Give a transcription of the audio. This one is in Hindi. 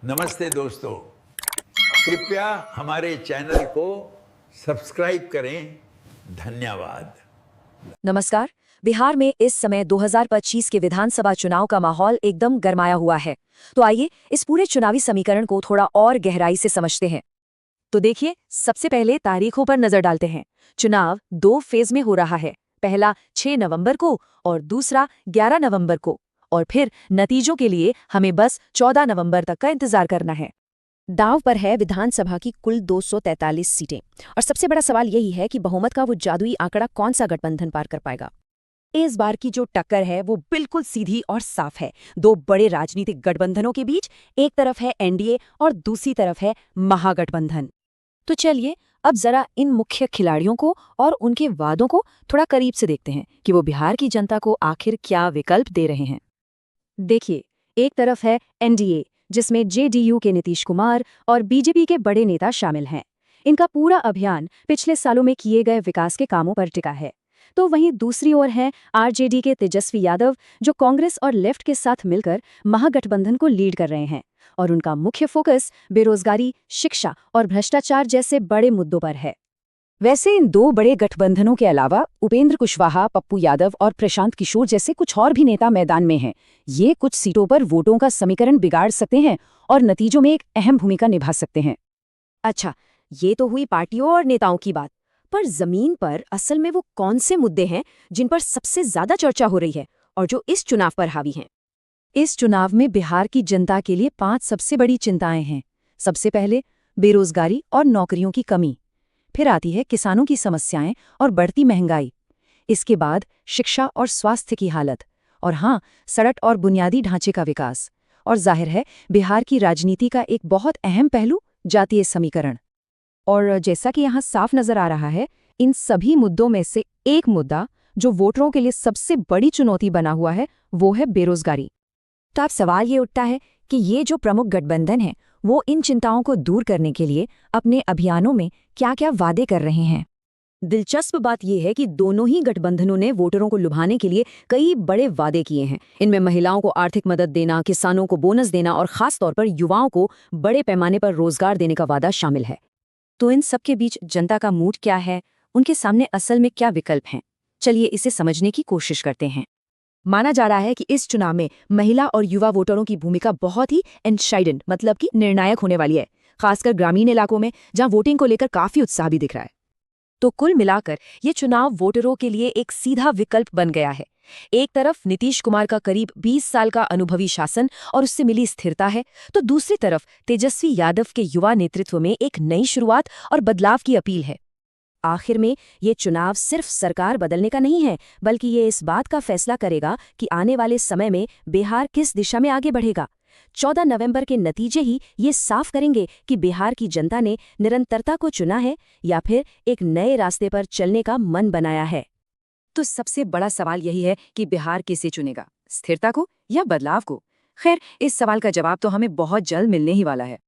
नमस्ते दोस्तों, कृपया हमारे चैनल को सब्सक्राइब करें। धन्यवाद। नमस्कार। बिहार में इस समय 2025 के विधानसभा चुनाव का माहौल एकदम गरमाया हुआ है। तो आइए इस पूरे चुनावी समीकरण को थोड़ा और गहराई से समझते हैं। तो देखिए, सबसे पहले तारीखों पर नजर डालते हैं। चुनाव 2 फेज में हो रहा है। पहला 6 नवंबर को और दूसरा 11 नवंबर को। और फिर नतीजों के लिए हमें बस 14 नवंबर तक का इंतजार करना है। दांव पर है विधानसभा की कुल 243 सीटें। और सबसे बड़ा सवाल यही है कि बहुमत का वो जादुई आंकड़ा कौन सा गठबंधन पार कर पाएगा। इस बार की जो टक्कर है वो बिल्कुल सीधी और साफ है। 2 बड़े राजनीतिक गठबंधनों के बीच एक तरफ है एनडीए और दूसरी तरफ है महागठबंधन। तो चलिए अब जरा इन मुख्य खिलाड़ियों को और उनके वादों को थोड़ा करीब से देखते हैं कि वो बिहार की जनता को आखिर क्या विकल्प दे रहे हैं। देखिए, एक तरफ है एनडीए, जिसमें जेडीयू के नीतीश कुमार और बीजेपी के बड़े नेता शामिल हैं। इनका पूरा अभियान पिछले सालों में किए गए विकास के कामों पर टिका है। तो वहीं दूसरी ओर है आरजेडी के तेजस्वी यादव, जो कांग्रेस और लेफ्ट के साथ मिलकर महागठबंधन को लीड कर रहे हैं। और उनका मुख्य फोकस बेरोजगारी, शिक्षा और भ्रष्टाचार जैसे बड़े मुद्दों पर है। वैसे इन 2 बड़े गठबंधनों के अलावा उपेंद्र कुशवाहा, पप्पू यादव और प्रशांत किशोर जैसे कुछ और भी नेता मैदान में हैं। ये कुछ सीटों पर वोटों का समीकरण बिगाड़ सकते हैं और नतीजों में एक अहम भूमिका निभा सकते हैं। अच्छा, ये तो हुई पार्टियों और नेताओं की बात। पर जमीन पर असल में वो कौन से मुद्दे हैं जिन पर सबसे ज्यादा चर्चा हो रही है और जो इस चुनाव पर हावी हैं? इस चुनाव में बिहार की जनता के लिए 5 सबसे बड़ी चिंताएं हैं। सबसे पहले बेरोजगारी और नौकरियों की कमी। फिर आती है किसानों की समस्याएं और बढ़ती महंगाई। इसके बाद शिक्षा और स्वास्थ्य की हालत। और हाँ, सड़क और बुनियादी ढांचे का विकास। और जाहिर है बिहार की राजनीति का एक बहुत अहम पहलू, जातीय समीकरण। और जैसा कि यहाँ साफ नजर आ रहा है, इन सभी मुद्दों में से एक मुद्दा जो वोटरों के लिए सबसे बड़ी चुनौती बना हुआ है, वो है बेरोजगारी। तो अब सवाल ये उठता है कि ये जो प्रमुख गठबंधन है वो इन चिंताओं को दूर करने के लिए अपने अभियानों में क्या-क्या वादे कर रहे हैं। दिलचस्प बात यह है कि दोनों ही गठबंधनों ने वोटरों को लुभाने के लिए कई बड़े वादे किए हैं। इनमें महिलाओं को आर्थिक मदद देना, किसानों को बोनस देना और खास तौर पर युवाओं को बड़े पैमाने पर रोजगार देने का वादा शामिल है। तो इन सब के बीच जनता का मूड क्या है, उनके सामने असल में क्या विकल्प हैं? चलिए इसे समझने की कोशिश करते हैं। माना जा रहा है कि इस चुनाव में महिला और युवा वोटरों की भूमिका बहुत ही एंशाइडेंट, मतलब कि निर्णायक होने वाली है, खासकर ग्रामीण इलाकों में जहां वोटिंग को लेकर काफी उत्साह भी दिख रहा है। तो कुल मिलाकर ये चुनाव वोटरों के लिए एक सीधा विकल्प बन गया है। एक तरफ नीतीश कुमार का करीब 20 साल का अनुभवी शासन और उससे मिली स्थिरता है, तो दूसरी तरफ तेजस्वी यादव के युवा नेतृत्व में एक नई शुरुआत और बदलाव की अपील है। आखिर में ये चुनाव सिर्फ सरकार बदलने का नहीं है, बल्कि ये इस बात का फैसला करेगा कि आने वाले समय में बिहार किस दिशा में आगे बढ़ेगा। 14 नवंबर के नतीजे ही ये साफ करेंगे कि बिहार की जनता ने निरंतरता को चुना है या फिर एक नए रास्ते पर चलने का मन बनाया है। तो सबसे बड़ा सवाल यही है कि बिहार किसे चुनेगा, स्थिरता को या बदलाव को? खैर, इस सवाल का जवाब तो हमें बहुत जल्द मिलने ही वाला है।